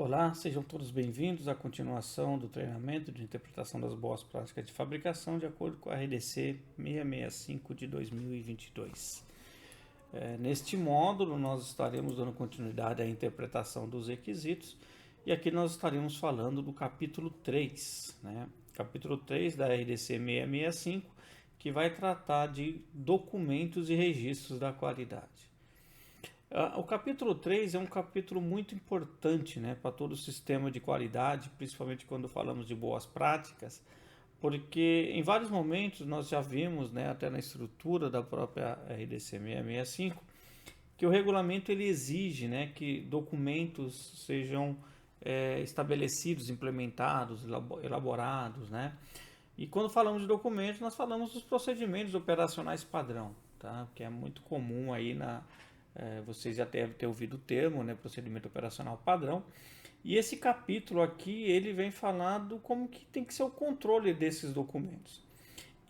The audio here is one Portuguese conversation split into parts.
Olá, sejam todos bem-vindos à continuação do treinamento de interpretação das boas práticas de fabricação de acordo com a RDC 665 de 2022. Neste módulo, nós estaremos dando continuidade à interpretação dos requisitos e aqui nós estaremos falando do capítulo 3, Capítulo 3 da RDC 665, que vai tratar de documentos e registros da qualidade. O capítulo 3 é um capítulo muito importante, para todo o sistema de qualidade, principalmente quando falamos de boas práticas, porque em vários momentos nós já vimos, até na estrutura da própria RDC 665, que o regulamento ele exige, que documentos sejam estabelecidos, implementados, elaborados, E quando falamos de documentos, nós falamos dos procedimentos operacionais padrão, tá? Que é muito comum aí vocês já devem ter ouvido o termo, procedimento operacional padrão. E esse capítulo aqui, ele vem falando como que tem que ser o controle desses documentos.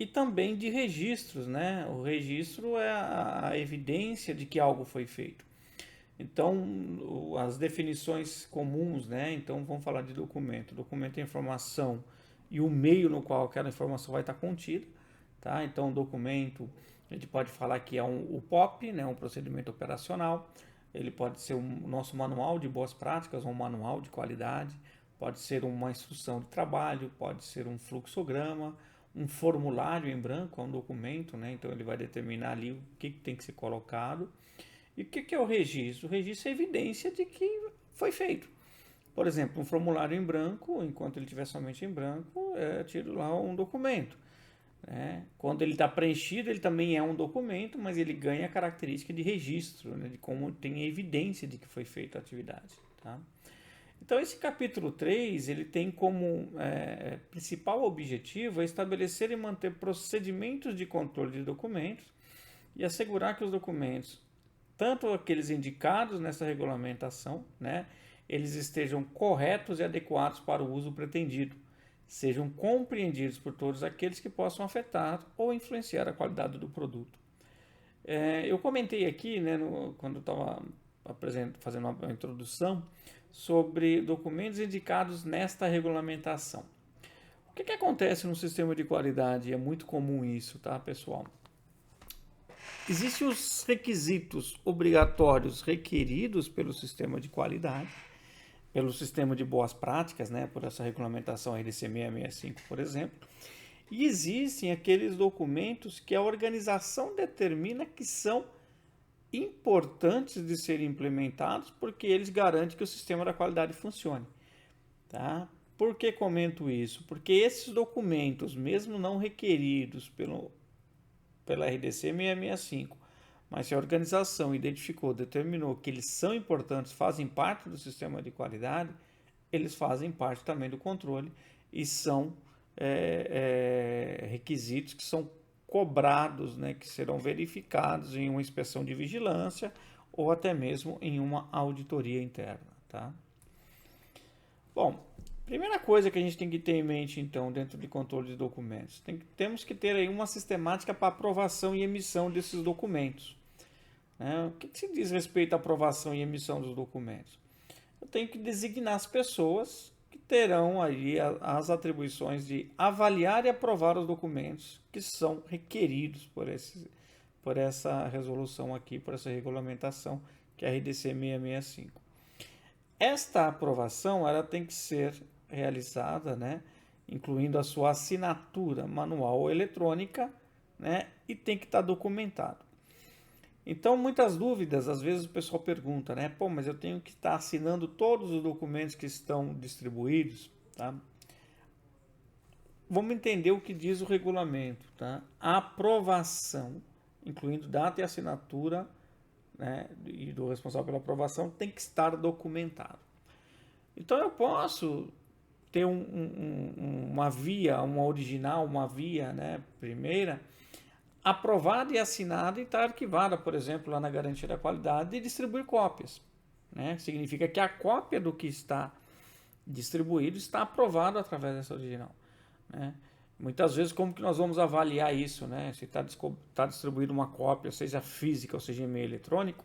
E também de registros, O registro é a evidência de que algo foi feito. Então, as definições comuns, Então, vamos falar de documento. Documento é informação e o meio no qual aquela informação vai estar contida, tá? Então, documento, a gente pode falar que é o POP, um procedimento operacional. Ele pode ser o nosso manual de boas práticas, um manual de qualidade, pode ser uma instrução de trabalho, pode ser um fluxograma, um formulário em branco, é um documento, Então, ele vai determinar ali o que tem que ser colocado. E o que é o registro? O registro é evidência de que foi feito. Por exemplo, um formulário em branco, enquanto ele estiver somente em branco, tiro lá um documento. Quando ele está preenchido, ele também é um documento, mas ele ganha a característica de registro, de como tem evidência de que foi feita a atividade. Tá? Então, esse capítulo 3, ele tem como principal objetivo estabelecer e manter procedimentos de controle de documentos e assegurar que os documentos, tanto aqueles indicados nessa regulamentação, eles estejam corretos e adequados para o uso pretendido, sejam compreendidos por todos aqueles que possam afetar ou influenciar a qualidade do produto. Eu comentei aqui, quando eu estava fazendo uma introdução, sobre documentos indicados nesta regulamentação. O que acontece no sistema de qualidade? É muito comum isso, tá, pessoal? Existem os requisitos obrigatórios requeridos pelo sistema de qualidade, pelo sistema de boas práticas, por essa regulamentação RDC 665, por exemplo. E existem aqueles documentos que a organização determina que são importantes de serem implementados porque eles garantem que o sistema da qualidade funcione. Tá? Por que comento isso? Porque esses documentos, mesmo não requeridos pela RDC 665, mas se a organização identificou, determinou que eles são importantes, fazem parte do sistema de qualidade, eles fazem parte também do controle e são requisitos que são cobrados, que serão verificados em uma inspeção de vigilância ou até mesmo em uma auditoria interna. Tá? Bom, primeira coisa que a gente tem que ter em mente, então, dentro de controle de documentos, temos que ter aí uma sistemática para aprovação e emissão desses documentos. O que se diz respeito à aprovação e emissão dos documentos? Eu tenho que designar as pessoas que terão aí as atribuições de avaliar e aprovar os documentos que são requeridos por essa resolução aqui, por essa regulamentação, que é a RDC 665. Esta aprovação ela tem que ser realizada, incluindo a sua assinatura manual ou eletrônica, e tem que estar documentado. Então, muitas dúvidas, às vezes o pessoal pergunta, mas eu tenho que estar assinando todos os documentos que estão distribuídos, tá? Vamos entender o que diz o regulamento, tá? A aprovação, incluindo data e assinatura, e do responsável pela aprovação, tem que estar documentado. Então, eu posso ter uma via, uma original, uma via, primeira, aprovada e assinada e está arquivada, por exemplo, lá na garantia da qualidade e distribuir cópias. Significa que a cópia do que está distribuído está aprovado através dessa original. Muitas vezes, como que nós vamos avaliar isso? Se está distribuída uma cópia, seja física ou seja em meio eletrônico,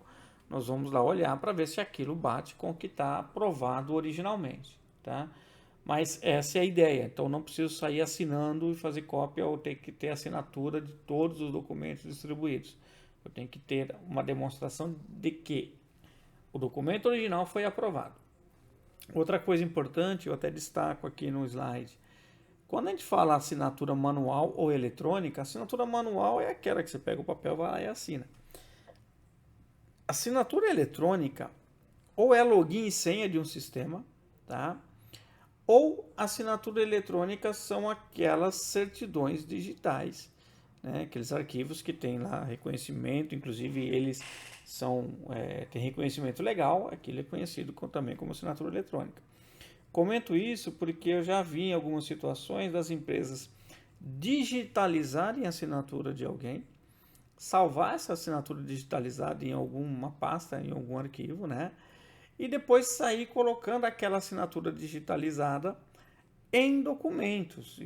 nós vamos lá olhar para ver se aquilo bate com o que está aprovado originalmente, tá? Mas essa é a ideia, então não preciso sair assinando e fazer cópia ou ter que ter assinatura de todos os documentos distribuídos. Eu tenho que ter uma demonstração de que o documento original foi aprovado. Outra coisa importante, eu até destaco aqui no slide, quando a gente fala assinatura manual ou eletrônica, a assinatura manual é aquela que você pega o papel, vai lá e assina. Assinatura eletrônica ou é login e senha de um sistema, tá? Ou assinatura eletrônica são aquelas certidões digitais, né? Aqueles arquivos que tem lá reconhecimento, inclusive eles têm reconhecimento legal, aquilo é conhecido também como assinatura eletrônica. Comento isso porque eu já vi em algumas situações das empresas digitalizarem a assinatura de alguém, salvar essa assinatura digitalizada em alguma pasta, em algum arquivo, né? E depois sair colocando aquela assinatura digitalizada em documentos,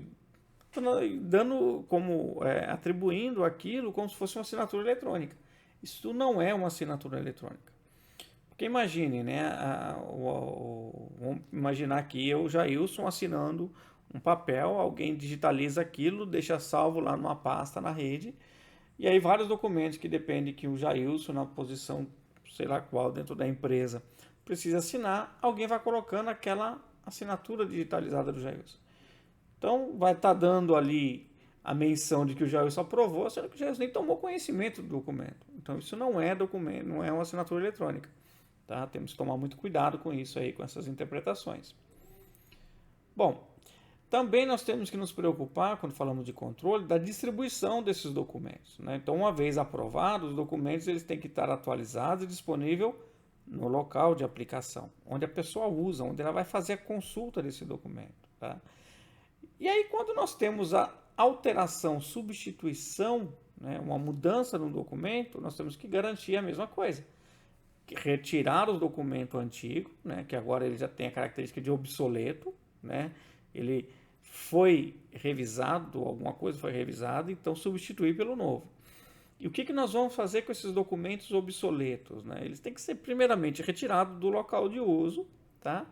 atribuindo aquilo como se fosse uma assinatura eletrônica. Isso não é uma assinatura eletrônica. Porque imagine, né? Vamos imaginar aqui eu, Jailson, assinando um papel, alguém digitaliza aquilo, deixa salvo lá numa pasta na rede, e aí vários documentos que dependem que o Jailson, na posição, sei lá qual, dentro da empresa, precisa assinar, alguém vai colocando aquela assinatura digitalizada do Jailson. Então vai estar dando ali a menção de que o Jailson aprovou, sendo que o Jailson nem tomou conhecimento do documento. Então isso não é documento, não é uma assinatura eletrônica. Tá? Temos que tomar muito cuidado com isso aí, com essas interpretações. Bom, também nós temos que nos preocupar, quando falamos de controle, da distribuição desses documentos, né? Então, uma vez aprovados, os documentos eles têm que estar atualizados e disponível no local de aplicação, onde a pessoa usa, onde ela vai fazer a consulta desse documento. Tá? E aí, quando nós temos a alteração, substituição, né, uma mudança no documento, nós temos que garantir a mesma coisa. Retirar o documento antigo, né, que agora ele já tem a característica de obsoleto, né, ele foi revisado, alguma coisa foi revisada, então substituir pelo novo. E o que nós vamos fazer com esses documentos obsoletos? Né? Eles têm que ser primeiramente retirados do local de uso. Tá?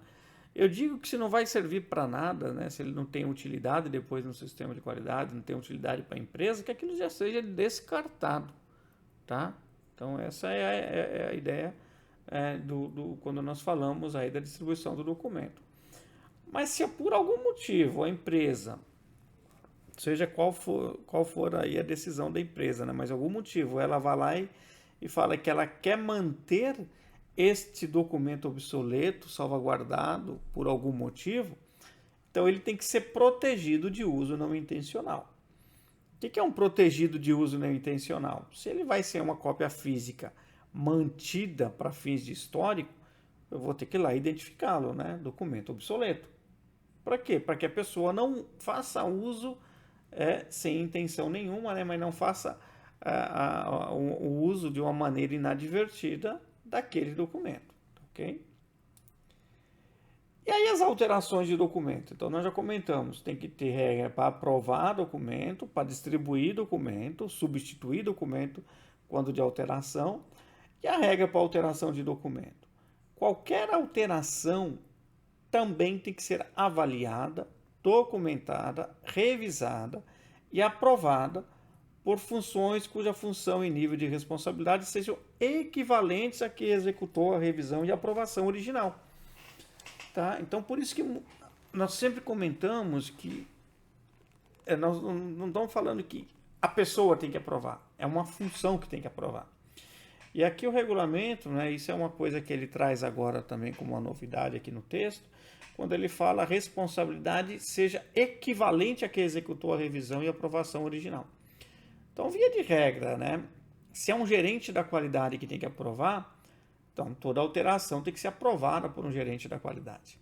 Eu digo que se não vai servir para nada, né? Se ele não tem utilidade depois no sistema de qualidade, não tem utilidade para a empresa, que aquilo já seja descartado. Tá? Então essa é a ideia quando nós falamos aí da distribuição do documento. Mas se por algum motivo a empresa, seja qual for aí a decisão da empresa, né? Mas algum motivo ela vai lá e fala que ela quer manter este documento obsoleto, salvaguardado por algum motivo, então ele tem que ser protegido de uso não intencional. O que é um protegido de uso não intencional? Se ele vai ser uma cópia física mantida para fins de histórico, eu vou ter que ir lá identificá-lo, né? Documento obsoleto. Para quê? Para que a pessoa não faça uso sem intenção nenhuma, né? Mas não faça o uso de uma maneira inadvertida daquele documento, ok? E aí as alterações de documento? Então nós já comentamos, tem que ter regra para aprovar documento, para distribuir documento, substituir documento quando de alteração, e a regra para alteração de documento. Qualquer alteração também tem que ser avaliada, documentada, revisada e aprovada por funções cuja função e nível de responsabilidade sejam equivalentes a que executou a revisão e aprovação original. Tá? Então, por isso que nós sempre comentamos que nós não estamos falando que a pessoa tem que aprovar, é uma função que tem que aprovar. E aqui o regulamento, né, isso é uma coisa que ele traz agora também como uma novidade aqui no texto, quando ele fala a responsabilidade seja equivalente a quem executou a revisão e aprovação original. Então, via de regra, né, se é um gerente da qualidade que tem que aprovar, então toda alteração tem que ser aprovada por um gerente da qualidade.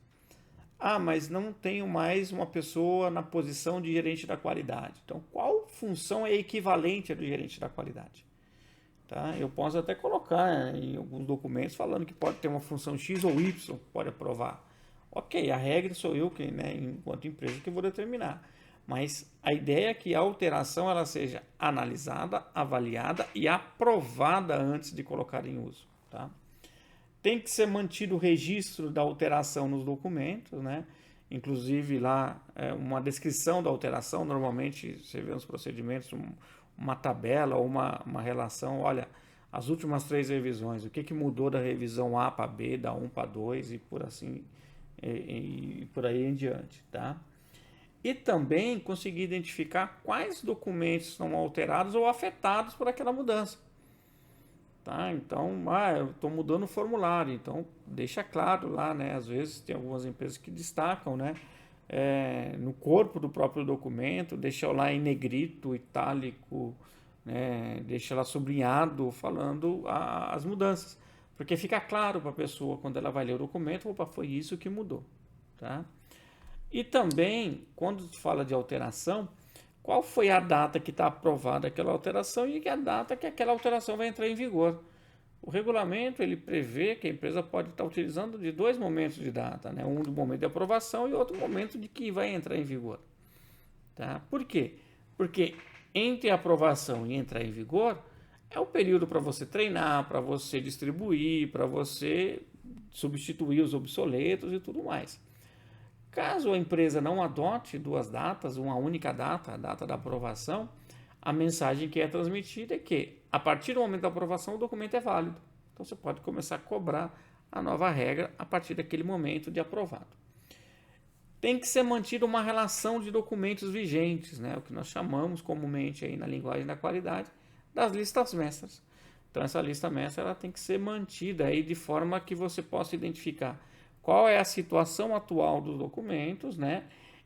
Ah, mas não tenho mais uma pessoa na posição de gerente da qualidade. Então, qual função é equivalente à do gerente da qualidade? Tá? Eu posso até colocar em alguns documentos falando que pode ter uma função X ou Y que pode aprovar. Ok, a regra sou eu, né, enquanto empresa, que vou determinar. Mas a ideia é que a alteração ela seja analisada, avaliada e aprovada antes de colocar em uso. tá? Tem que ser mantido o registro da alteração nos documentos, né? Inclusive lá uma descrição da alteração, normalmente você vê nos procedimentos uma tabela ou uma relação, olha, as últimas 3 revisões, o que mudou da revisão A para B, da 1 para 2 e por assim e por aí em diante, tá? E também conseguir identificar quais documentos estão alterados ou afetados por aquela mudança. Tá? Então, eu estou mudando o formulário, então deixa claro lá, né? Às vezes tem algumas empresas que destacam, né? No corpo do próprio documento, deixa lá em negrito, itálico, né? Deixa lá sublinhado, falando as mudanças, porque fica claro para a pessoa quando ela vai ler o documento, opa, foi isso que mudou, tá? E também, quando se fala de alteração, qual foi a data que está aprovada aquela alteração e a data que aquela alteração vai entrar em vigor. O regulamento ele prevê que a empresa pode estar utilizando de 2 momentos de data, né? Um do momento de aprovação e outro momento de que vai entrar em vigor. Tá? Por quê? Porque entre a aprovação e entrar em vigor é o período para você treinar, para você distribuir, para você substituir os obsoletos e tudo mais. Caso a empresa não adote 2 datas, uma única data, a data da aprovação, a mensagem que é transmitida é que, a partir do momento da aprovação, o documento é válido. Então, você pode começar a cobrar a nova regra a partir daquele momento de aprovado. Tem que ser mantida uma relação de documentos vigentes, né? O que nós chamamos comumente aí na linguagem da qualidade das listas mestras. Então, essa lista mestra ela tem que ser mantida aí de forma que você possa identificar qual é a situação atual dos documentos, né?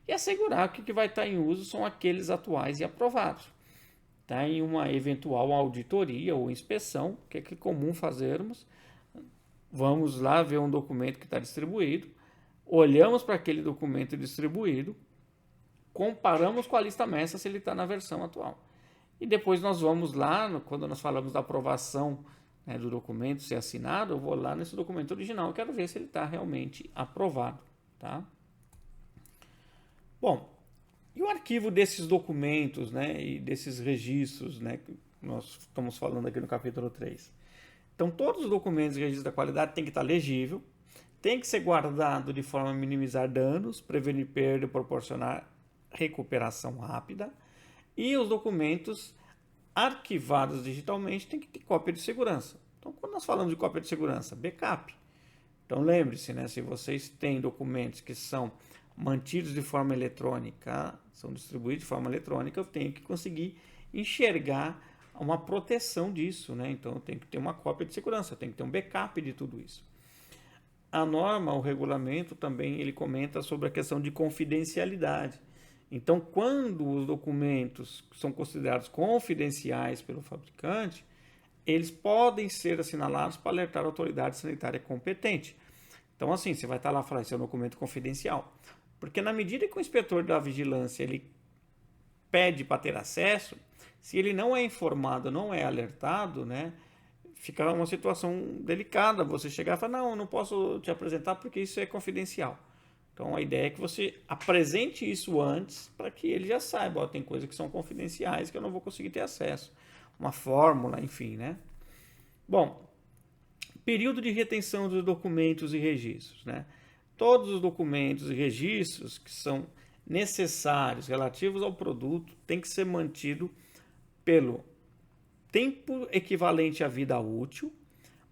E assegurar que o que vai estar em uso são aqueles atuais e aprovados. Tá? Em uma eventual auditoria ou inspeção, que é comum fazermos, vamos lá ver um documento que está distribuído, olhamos para aquele documento distribuído, comparamos com a lista mestra se ele está na versão atual. E depois nós vamos lá, quando nós falamos da aprovação, né, do documento ser assinado, eu vou lá nesse documento original, quero ver se ele está realmente aprovado. Tá? Bom, e o arquivo desses documentos, né, e desses registros, né, que nós estamos falando aqui no capítulo 3. Então, todos os documentos e registros da qualidade têm que estar legível, tem que ser guardado de forma a minimizar danos, prevenir perda e proporcionar recuperação rápida. E os documentos arquivados digitalmente têm que ter cópia de segurança. Então, quando nós falamos de cópia de segurança, backup. Então, lembre-se, né, se vocês têm documentos que são mantidos de forma eletrônica, são distribuídos de forma eletrônica, eu tenho que conseguir enxergar uma proteção disso, né? Então, eu tenho que ter uma cópia de segurança, eu tenho que ter um backup de tudo isso. A norma, o regulamento também, ele comenta sobre a questão de confidencialidade. Então, quando os documentos são considerados confidenciais pelo fabricante, eles podem ser assinalados para alertar a autoridade sanitária competente. Então, assim, você vai estar lá e falar, esse é um documento confidencial. Porque na medida que o inspetor da vigilância ele pede para ter acesso, se ele não é informado, não é alertado, né, fica uma situação delicada. Você chegar e falar, não, eu não posso te apresentar porque isso é confidencial. Então, a ideia é que você apresente isso antes para que ele já saiba, ó, tem coisas que são confidenciais que eu não vou conseguir ter acesso. Uma fórmula, enfim, né? Bom, período de retenção dos documentos e registros, né? Todos os documentos e registros que são necessários relativos ao produto têm que ser mantido pelo tempo equivalente à vida útil,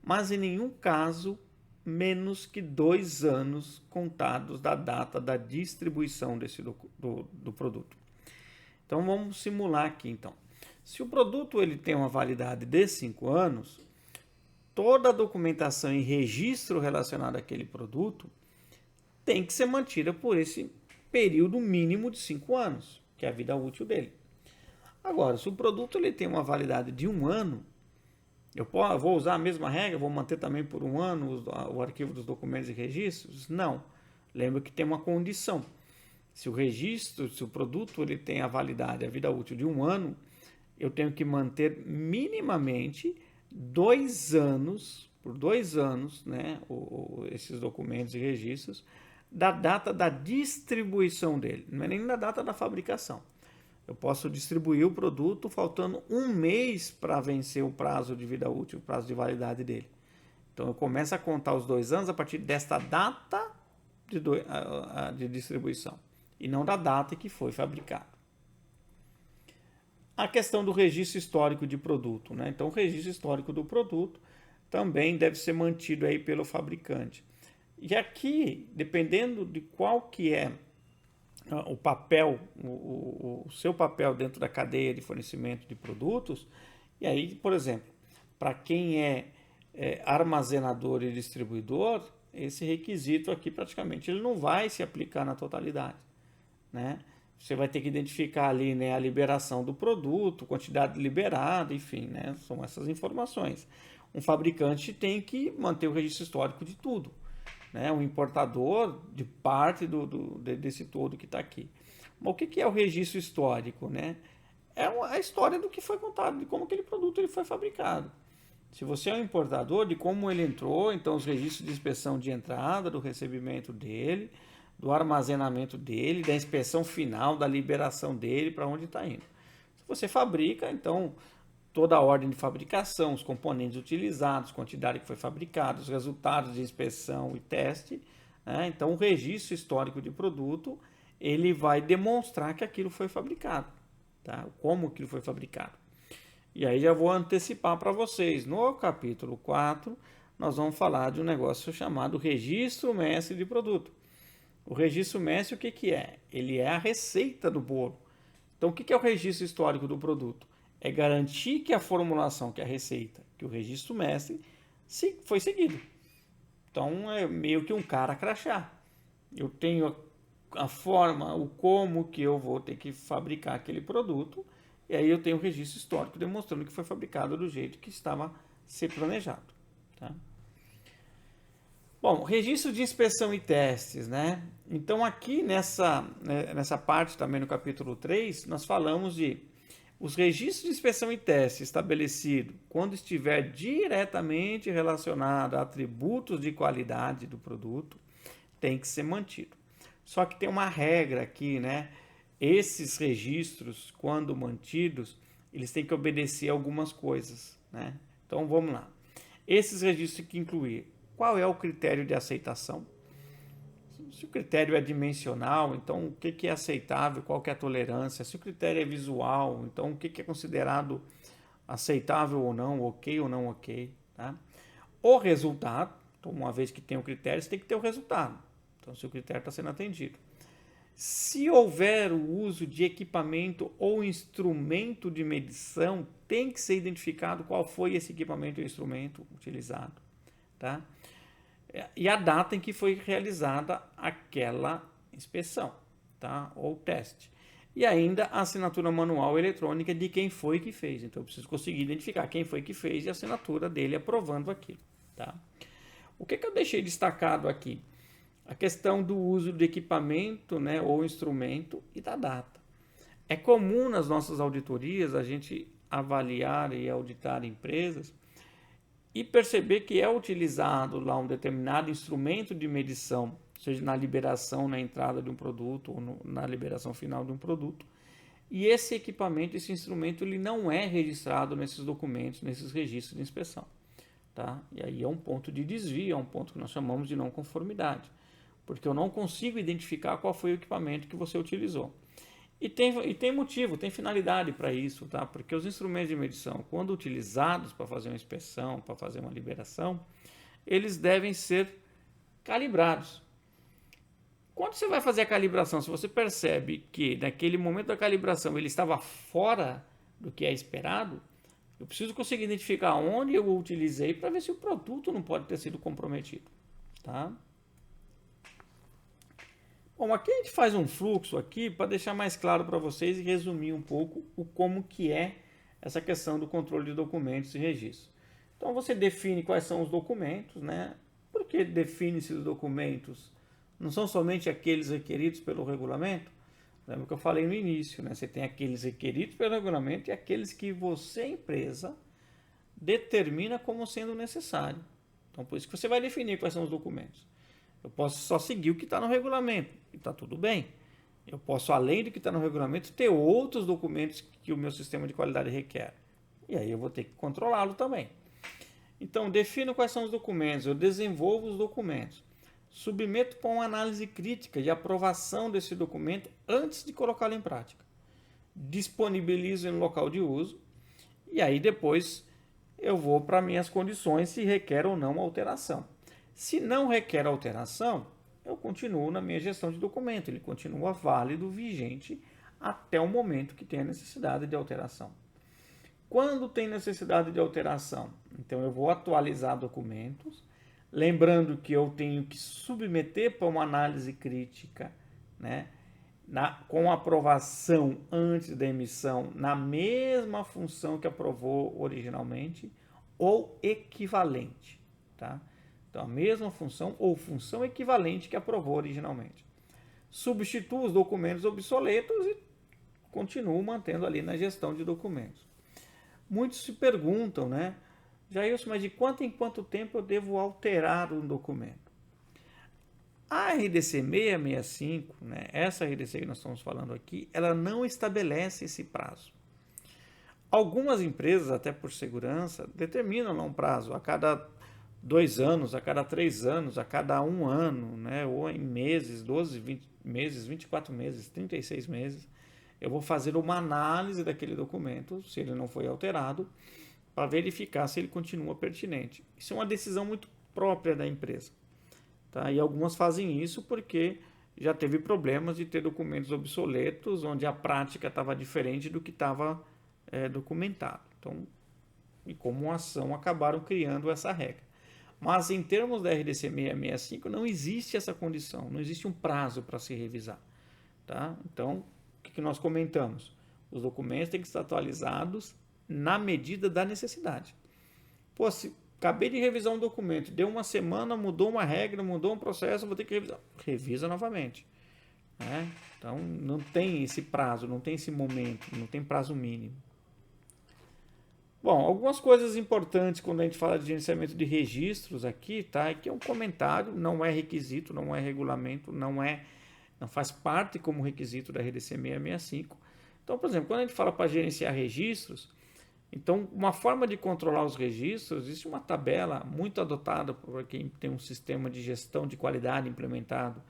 mas em nenhum caso menos que 2 anos contados da data da distribuição do produto. Então vamos simular aqui então. Se o produto ele tem uma validade de 5 anos, toda a documentação e registro relacionado àquele produto tem que ser mantida por esse período mínimo de 5 anos, que é a vida útil dele. Agora, se o produto ele tem uma validade de 1 ano, eu vou usar a mesma regra, vou manter também por 1 ano o arquivo dos documentos e registros? Não. Lembra que tem uma condição. Se o produto ele tem a validade, a vida útil de 1 ano, eu tenho que manter minimamente 2 anos, por 2 anos, né, esses documentos e registros, da data da distribuição dele, não é nem da data da fabricação. Eu posso distribuir o produto faltando 1 mês para vencer o prazo de vida útil, o prazo de validade dele. Então eu começo a contar os 2 anos a partir desta data de distribuição e não da data que foi fabricado. A questão do registro histórico de produto, né? Então o registro histórico do produto também deve ser mantido aí pelo fabricante. E aqui, dependendo de qual que é o papel, o seu papel dentro da cadeia de fornecimento de produtos, e aí, por exemplo, para quem é armazenador e distribuidor, esse requisito aqui praticamente ele não vai se aplicar na totalidade, né? Você vai ter que identificar ali, né, a liberação do produto, quantidade liberada, enfim, né, são essas informações. Um fabricante tem que manter o registro histórico de tudo, né? Um importador de parte desse todo que está aqui. Mas o que é o registro histórico, né? É a história do que foi contado, de como aquele produto ele foi fabricado. Se você é um importador, de como ele entrou, então os registros de inspeção de entrada, do recebimento dele, do armazenamento dele, da inspeção final, da liberação dele, para onde está indo. Se você fabrica, então toda a ordem de fabricação, os componentes utilizados, quantidade que foi fabricada, os resultados de inspeção e teste, né? Então o registro histórico de produto, ele vai demonstrar que aquilo foi fabricado, tá? Como aquilo foi fabricado. E aí já vou antecipar para vocês, no capítulo 4, nós vamos falar de um negócio chamado registro mestre de produto. O registro mestre, o que é? Ele é a receita do bolo. Então, o que é o registro histórico do produto? É garantir que a formulação, que é a receita, que o registro mestre, foi seguido. Então, é meio que um cara crachá. Eu tenho a forma, o como que eu vou ter que fabricar aquele produto, e aí eu tenho o registro histórico demonstrando que foi fabricado do jeito que estava ser planejado, tá? Bom, registro de inspeção e testes, né? Então aqui nessa parte também no capítulo 3, nós falamos de os registros de inspeção e teste estabelecido quando estiver diretamente relacionado a atributos de qualidade do produto, tem que ser mantido. Só que tem uma regra aqui, né? Esses registros, quando mantidos, eles têm que obedecer a algumas coisas, né? Então vamos lá. Esses registros têm que incluir qual é o critério de aceitação. Se o critério é dimensional, então o que é aceitável, qual que é a tolerância. Se o critério é visual, então o que é considerado aceitável ou não, ok ou não ok. Tá? O resultado, então uma vez que tem o critério, você tem que ter o resultado. Então se o critério está sendo atendido. Se houver o uso de equipamento ou instrumento de medição, tem que ser identificado qual foi esse equipamento ou instrumento utilizado. Tá? E a data em que foi realizada aquela inspeção, tá? Ou teste. E ainda a assinatura manual eletrônica de quem foi que fez. Então eu preciso conseguir identificar quem foi que fez e a assinatura dele aprovando aquilo. Tá? O que eu deixei destacado aqui? A questão do uso do equipamento, né, ou instrumento e da data. É comum nas nossas auditorias a gente avaliar e auditar empresas e perceber que é utilizado lá um determinado instrumento de medição, seja na liberação, na entrada de um produto ou na liberação final de um produto. E esse equipamento, esse instrumento, ele não é registrado nesses documentos, nesses registros de inspeção. Tá? E aí é um ponto de desvio, é um ponto que nós chamamos de não conformidade, porque eu não consigo identificar qual foi o equipamento que você utilizou. E tem motivo, tem finalidade para isso, tá? Porque os instrumentos de medição, quando utilizados para fazer uma inspeção, para fazer uma liberação, eles devem ser calibrados. Quando você vai fazer a calibração, se você percebe que naquele momento da calibração ele estava fora do que é esperado, eu preciso conseguir identificar onde eu o utilizei para ver se o produto não pode ter sido comprometido, tá? Bom, aqui a gente faz um fluxo aqui para deixar mais claro para vocês e resumir um pouco como que é essa questão do controle de documentos e registros. Então você define quais são os documentos, né? Por que define-se os documentos? Não são somente aqueles requeridos pelo regulamento? Lembra que eu falei no início, né? Você tem aqueles requeridos pelo regulamento e aqueles que você, empresa, determina como sendo necessário. Então por isso que você vai definir quais são os documentos. Eu posso só seguir o que está no regulamento, e está tudo bem. Eu posso, além do que está no regulamento, ter outros documentos que o meu sistema de qualidade requer. E aí eu vou ter que controlá-lo também. Então, defino quais são os documentos, eu desenvolvo os documentos, submeto para uma análise crítica de aprovação desse documento antes de colocá-lo em prática, disponibilizo no local de uso e aí depois eu vou para minhas condições se requer ou não alteração. Se não requer alteração, eu continuo na minha gestão de documento, ele continua válido, vigente, até o momento que tem a necessidade de alteração. Quando tem necessidade de alteração, então eu vou atualizar documentos, lembrando que eu tenho que submeter para uma análise crítica, né, com aprovação antes da emissão, na mesma função que aprovou originalmente, ou equivalente, tá? Então, a mesma função ou função equivalente que aprovou originalmente. Substituo os documentos obsoletos e continuo mantendo ali na gestão de documentos. Muitos se perguntam, né? Jailson, mas de quanto em quanto tempo eu devo alterar um documento? A RDC 665, né, essa RDC que nós estamos falando aqui, ela não estabelece esse prazo. Algumas empresas, até por segurança, determinam um prazo a cada 2 anos, a cada 3 anos, a cada 1 ano, né, ou em meses, 12, 20 meses, 24 meses, 36 meses. Eu vou fazer uma análise daquele documento, se ele não foi alterado, para verificar se ele continua pertinente. Isso é uma decisão muito própria da empresa. Tá? E algumas fazem isso porque já teve problemas de ter documentos obsoletos, onde a prática estava diferente do que estava documentado. Então, e como ação, acabaram criando essa regra. Mas em termos da RDC 665, não existe essa condição, não existe um prazo para se revisar. Tá? Então, o que nós comentamos? Os documentos têm que estar atualizados na medida da necessidade. Pô, se acabei de revisar um documento, deu uma semana, mudou uma regra, mudou um processo, vou ter que revisar. Revisa novamente. Né? Então, não tem esse prazo, não tem esse momento, não tem prazo mínimo. Bom, algumas coisas importantes quando a gente fala de gerenciamento de registros aqui, tá? Aqui é um comentário, não é requisito, não é regulamento, não faz parte como requisito da RDC 665. Então, por exemplo, quando a gente fala para gerenciar registros, então uma forma de controlar os registros, existe uma tabela muito adotada por quem tem um sistema de gestão de qualidade implementado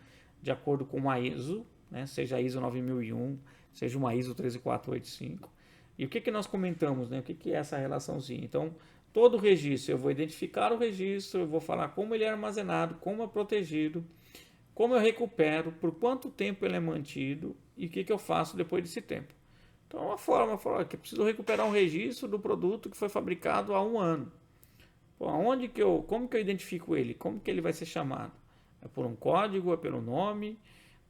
de acordo com a ISO, né? Seja a ISO 9001, seja uma ISO 13485. E o que nós comentamos, né? O que é essa relaçãozinha? Então, todo registro, eu vou identificar o registro, eu vou falar como ele é armazenado, como é protegido, como eu recupero, por quanto tempo ele é mantido e o que eu faço depois desse tempo. Então, é uma forma que eu preciso recuperar um registro do produto que foi fabricado há 1 ano. Pô, como que eu identifico ele? Como que ele vai ser chamado? É por um código? É pelo nome?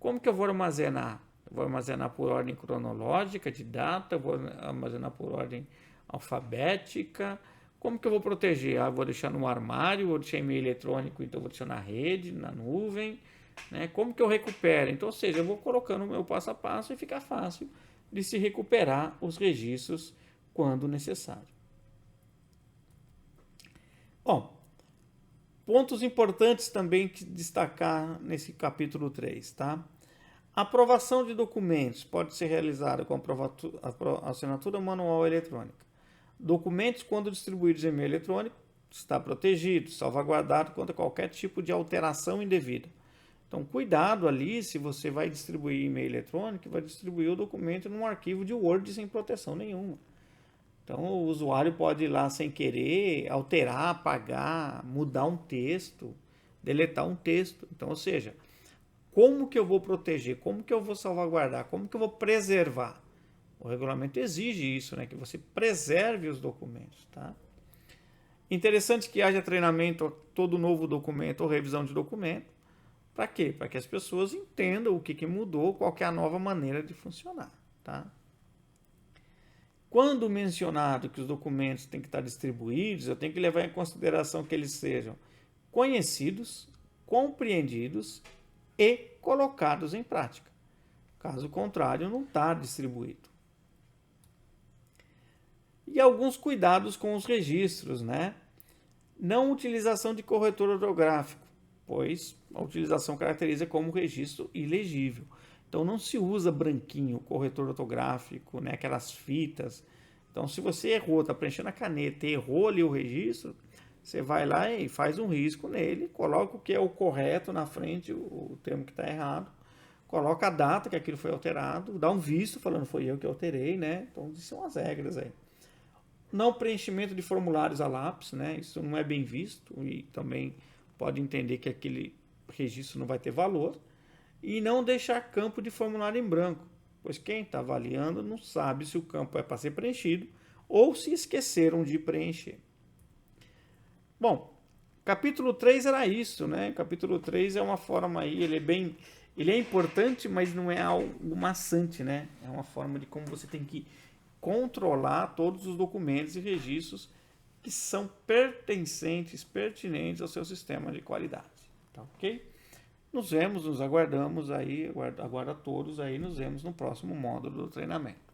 Como que eu vou armazenar? Eu vou armazenar por ordem cronológica de data, eu vou armazenar por ordem alfabética. Como que eu vou proteger? Eu vou deixar no armário, vou deixar e-mail eletrônico, então eu vou deixar na rede, na nuvem. Né? Como que eu recupero? Então, ou seja, eu vou colocando o meu passo a passo e fica fácil de se recuperar os registros quando necessário. Bom, pontos importantes também que destacar nesse capítulo 3, tá? A aprovação de documentos pode ser realizada com assinatura manual ou eletrônica. Documentos, quando distribuídos em e-mail eletrônico, está protegido, salvaguardado contra qualquer tipo de alteração indevida. Então, cuidado ali se você vai distribuir e-mail eletrônico, vai distribuir o documento num arquivo de Word sem proteção nenhuma. Então, o usuário pode ir lá sem querer, alterar, apagar, mudar um texto, deletar um texto. Então, ou seja, como que eu vou proteger? Como que eu vou salvaguardar? Como que eu vou preservar? O regulamento exige isso, né? Que você preserve os documentos, tá? Interessante que haja treinamento a todo novo documento ou revisão de documento. Para quê? Para que as pessoas entendam o que mudou, qual que é a nova maneira de funcionar, tá? Quando mencionado que os documentos têm que estar distribuídos, eu tenho que levar em consideração que eles sejam conhecidos, compreendidos e colocados em prática. Caso contrário, não está distribuído. E alguns cuidados com os registros, né? Não utilização de corretor ortográfico, pois a utilização caracteriza como registro ilegível. Então não se usa branquinho, corretor ortográfico, né? Aquelas fitas. Então se você errou, está preenchendo a caneta e errou ali o registro, você vai lá e faz um risco nele, coloca o que é o correto na frente, o termo que está errado, coloca a data que aquilo foi alterado, dá um visto falando foi eu que alterei, né? Então, isso são as regras aí. Não preenchimento de formulários a lápis, né? Isso não é bem visto e também pode entender que aquele registro não vai ter valor. E não deixar campo de formulário em branco, pois quem está avaliando não sabe se o campo é para ser preenchido ou se esqueceram de preencher. Bom, capítulo 3 era isso, né? Capítulo 3 é uma forma aí, ele é importante, mas não é algo maçante, né? É uma forma de como você tem que controlar todos os documentos e registros que são pertinentes ao seu sistema de qualidade, tá ok? Nos vemos, nos aguardamos aí, aguardo a todos aí, nos vemos no próximo módulo do treinamento.